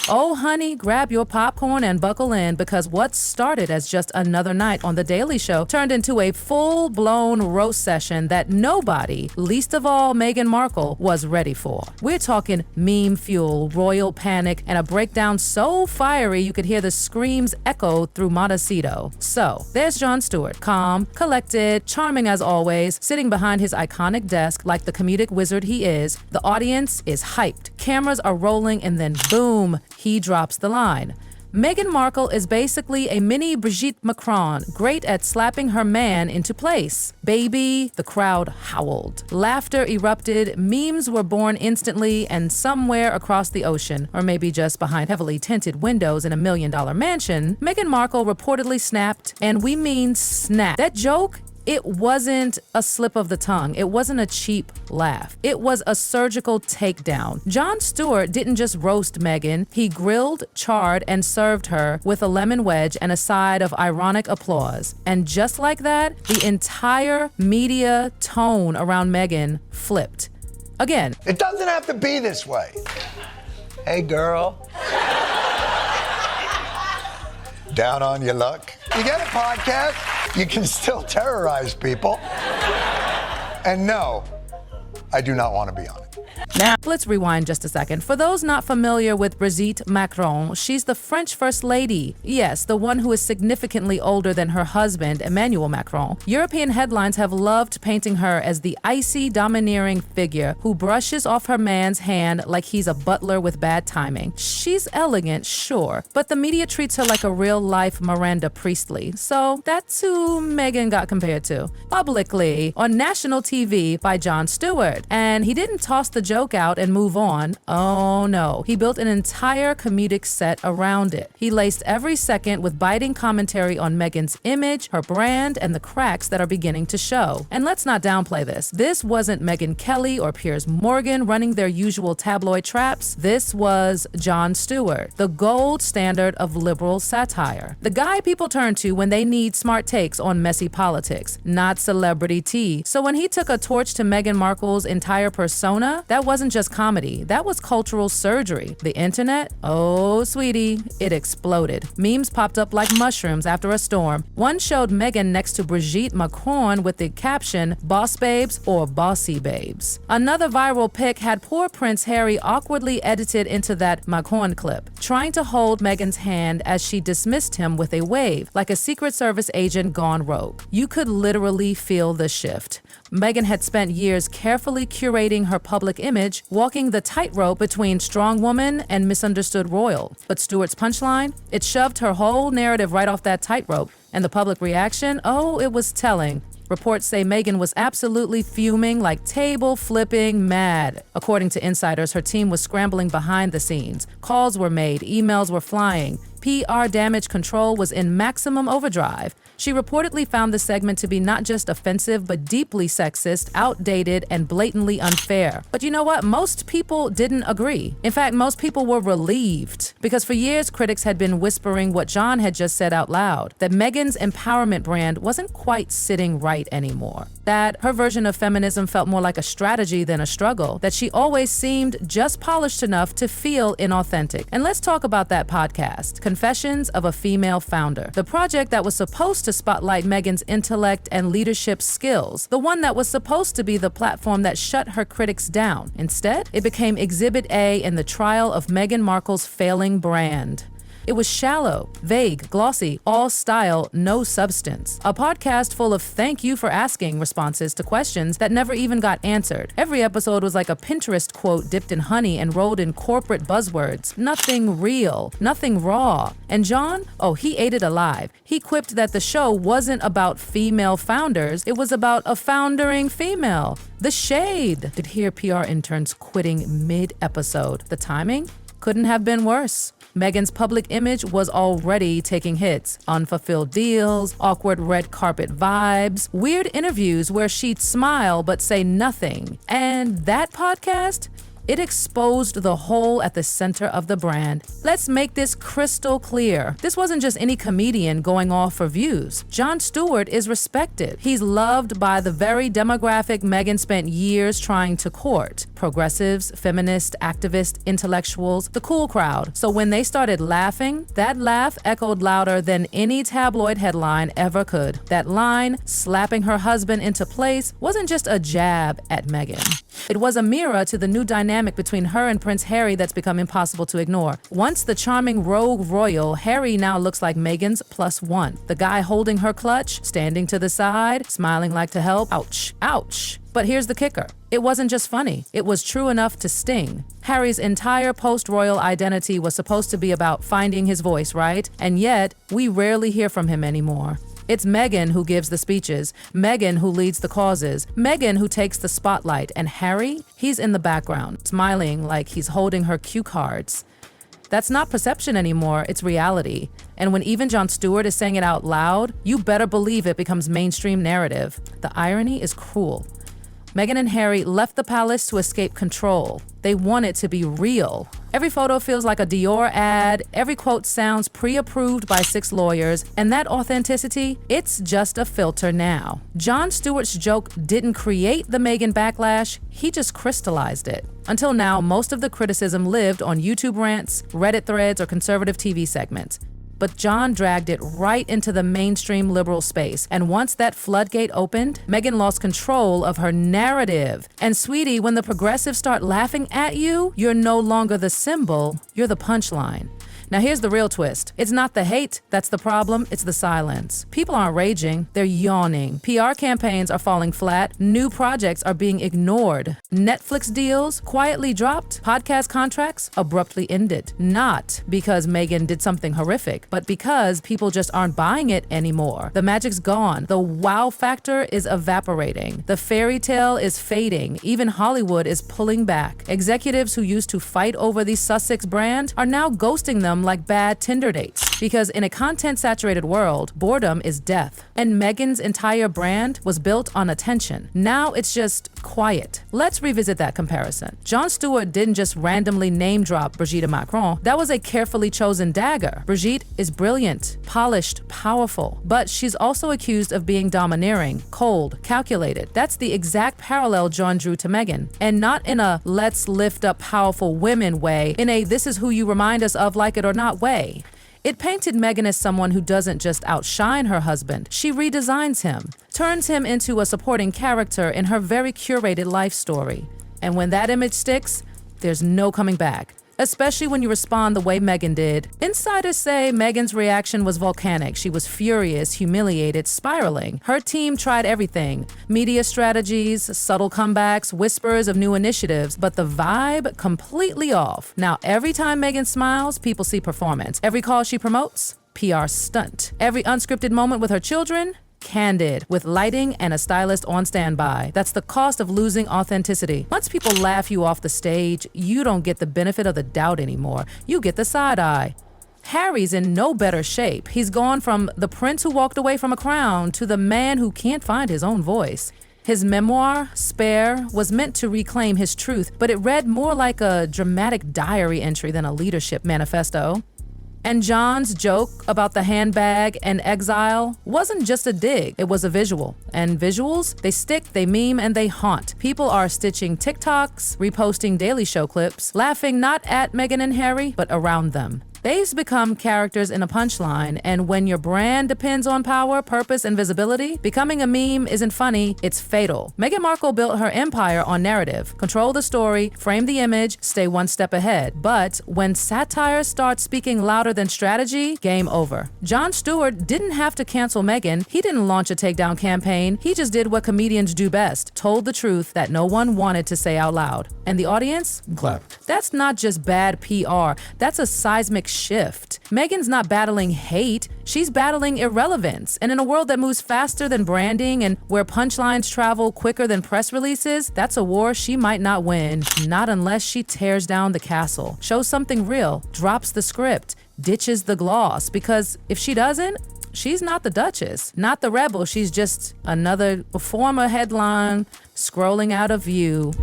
Oh, honey, grab your popcorn and buckle in, because what started as just another night on The Daily Show turned into a full-blown roast session that nobody, least of all Meghan Markle, was ready for. We're talking meme fuel, royal panic, and a breakdown so fiery you could hear the screams echo through Montecito. So, there's Jon Stewart, calm, collected, charming as always, sitting behind his iconic desk like the comedic wizard he is. The audience is hyped. Cameras are rolling, and then boom, he drops the line. Meghan Markle is basically a mini Brigitte Macron, great at slapping her man into place. Baby, the crowd howled. Laughter erupted, memes were born instantly, and somewhere across the ocean, or maybe just behind heavily tinted windows in a $1 million mansion, Meghan Markle reportedly snapped, and we mean snapped. That joke, it wasn't a slip of the tongue. It wasn't a cheap laugh. It was a surgical takedown. Jon Stewart didn't just roast Meghan. He grilled, charred, and served her with a lemon wedge and a side of ironic applause. And just like that, the entire media tone around Meghan flipped. Again. It doesn't have to be this way. Hey, girl. Down on your luck. You get a podcast, you can still terrorize people. And no, I do not want to be on it. Now, let's rewind just a second. For those not familiar with Brigitte Macron, she's the French First Lady. Yes, the one who is significantly older than her husband, Emmanuel Macron. European headlines have loved painting her as the icy, domineering figure who brushes off her man's hand like he's a butler with bad timing. She's elegant, sure, but the media treats her like a real-life Miranda Priestley. So that's who Meghan got compared to. Publicly, on national TV by Jon Stewart. And he didn't toss the joke out and move on. Oh no, he built an entire comedic set around it. He laced every second with biting commentary on Meghan's image, her brand, and the cracks that are beginning to show. And let's not downplay this. This wasn't Megyn Kelly or Piers Morgan running their usual tabloid traps. This was Jon Stewart, the gold standard of liberal satire. The guy people turn to when they need smart takes on messy politics, not celebrity tea. So when he took a torch to Meghan Markle's entire persona, that wasn't just comedy, that was cultural surgery. The internet? Oh, sweetie, it exploded. Memes popped up like mushrooms after a storm. One showed Meghan next to Brigitte Macron with the caption, "Boss babes" or "Bossy babes." Another viral pic had poor Prince Harry awkwardly edited into that Macron clip, trying to hold Meghan's hand as she dismissed him with a wave, like a Secret Service agent gone rogue. You could literally feel the shift. Meghan had spent years carefully curating her public image, walking the tightrope between strong woman and misunderstood royal. But Stewart's punchline? It shoved her whole narrative right off that tightrope. And the public reaction? Oh, it was telling. Reports say Meghan was absolutely fuming, like table flipping mad. According to insiders, her team was scrambling behind the scenes. Calls were made, emails were flying. PR damage control was in maximum overdrive. She reportedly found the segment to be not just offensive, but deeply sexist, outdated, and blatantly unfair. But you know what? Most people didn't agree. In fact, most people were relieved, because for years, critics had been whispering what Jon had just said out loud, that Meghan's empowerment brand wasn't quite sitting right anymore. That her version of feminism felt more like a strategy than a struggle, that she always seemed just polished enough to feel inauthentic. And let's talk about that podcast, Confessions of a Female Founder, the project that was supposed to spotlight Meghan's intellect and leadership skills, the one that was supposed to be the platform that shut her critics down. Instead, it became Exhibit A in the trial of Meghan Markle's failing brand. It was shallow, vague, glossy, all style, no substance. A podcast full of thank you for asking responses to questions that never even got answered. Every episode was like a Pinterest quote dipped in honey and rolled in corporate buzzwords. Nothing real, nothing raw. And Jon? Oh, he ate it alive. He quipped that the show wasn't about female founders, it was about a foundering female. The shade. Did hear PR interns quitting mid-episode. The timing? Couldn't have been worse. Meghan's public image was already taking hits. Unfulfilled deals, awkward red carpet vibes, weird interviews where she'd smile but say nothing. And that podcast? It exposed the hole at the center of the brand. Let's make this crystal clear. This wasn't just any comedian going off for views. Jon Stewart is respected. He's loved by the very demographic Meghan spent years trying to court. Progressives, feminists, activists, intellectuals, the cool crowd. So when they started laughing, that laugh echoed louder than any tabloid headline ever could. That line, slapping her husband into place, wasn't just a jab at Meghan. It was a mirror to the new dynamic between her and Prince Harry that's become impossible to ignore. Once the charming rogue royal, Harry now looks like Meghan's +1. The guy holding her clutch, standing to the side, smiling like to help. Ouch. Ouch. But here's the kicker. It wasn't just funny. It was true enough to sting. Harry's entire post-royal identity was supposed to be about finding his voice, right? And yet, we rarely hear from him anymore. It's Meghan who gives the speeches, Meghan who leads the causes, Meghan who takes the spotlight, and Harry, he's in the background, smiling like he's holding her cue cards. That's not perception anymore, it's reality. And when even Jon Stewart is saying it out loud, you better believe it becomes mainstream narrative. The irony is cruel. Meghan and Harry left the palace to escape control. They want it to be real. Every photo feels like a Dior ad, every quote sounds pre-approved by 6 lawyers, and that authenticity, it's just a filter now. Jon Stewart's joke didn't create the Meghan backlash, he just crystallized it. Until now, most of the criticism lived on YouTube rants, Reddit threads, or conservative TV segments. But Jon dragged it right into the mainstream liberal space. And once that floodgate opened, Meghan lost control of her narrative. And sweetie, when the progressives start laughing at you, you're no longer the symbol, you're the punchline. Now here's the real twist. It's not the hate that's the problem, it's the silence. People aren't raging, they're yawning. PR campaigns are falling flat, new projects are being ignored. Netflix deals quietly dropped, podcast contracts abruptly ended. Not because Meghan did something horrific, but because people just aren't buying it anymore. The magic's gone, the wow factor is evaporating. The fairy tale is fading, even Hollywood is pulling back. Executives who used to fight over the Sussex brand are now ghosting them like bad Tinder dates. Because in a content-saturated world, boredom is death. And Meghan's entire brand was built on attention. Now it's just quiet. Let's revisit that comparison. Jon Stewart didn't just randomly name-drop Brigitte Macron. That was a carefully chosen dagger. Brigitte is brilliant, polished, powerful, but she's also accused of being domineering, cold, calculated. That's the exact parallel Jon drew to Meghan. And not in a let's lift up powerful women way, in a this is who you remind us of like it or not way. It painted Meghan as someone who doesn't just outshine her husband, she redesigns him, turns him into a supporting character in her very curated life story. And when that image sticks, there's no coming back. Especially when you respond the way Meghan did. Insiders say Meghan's reaction was volcanic. She was furious, humiliated, spiraling. Her team tried everything. Media strategies, subtle comebacks, whispers of new initiatives, but the vibe completely off. Now, every time Meghan smiles, people see performance. Every call she promotes, PR stunt. Every unscripted moment with her children, candid, with lighting and a stylist on standby. That's the cost of losing authenticity. Once people laugh you off the stage, you don't get the benefit of the doubt anymore. You get the side eye. Harry's in no better shape. He's gone from the prince who walked away from a crown to the man who can't find his own voice. His memoir, Spare, was meant to reclaim his truth, but it read more like a dramatic diary entry than a leadership manifesto. And Jon's joke about the handbag and exile wasn't just a dig, it was a visual. And visuals, they stick, they meme, and they haunt. People are stitching TikToks, reposting Daily Show clips, laughing not at Meghan and Harry, but around them. They've become characters in a punchline, and when your brand depends on power, purpose, and visibility, becoming a meme isn't funny, it's fatal. Meghan Markle built her empire on narrative. Control the story, frame the image, stay one step ahead. But when satire starts speaking louder than strategy, game over. Jon Stewart didn't have to cancel Meghan. He didn't launch a takedown campaign. He just did what comedians do best, told the truth that no one wanted to say out loud. And the audience? Clapped. That's not just bad PR, that's a seismic shift. Meghan's not battling hate, she's battling irrelevance. And in a world that moves faster than branding and where punchlines travel quicker than press releases, that's a war she might not win. Not unless she tears down the castle, shows something real, drops the script, ditches the gloss. Because if she doesn't, she's not the Duchess, not the rebel. She's just another former headline scrolling out of view.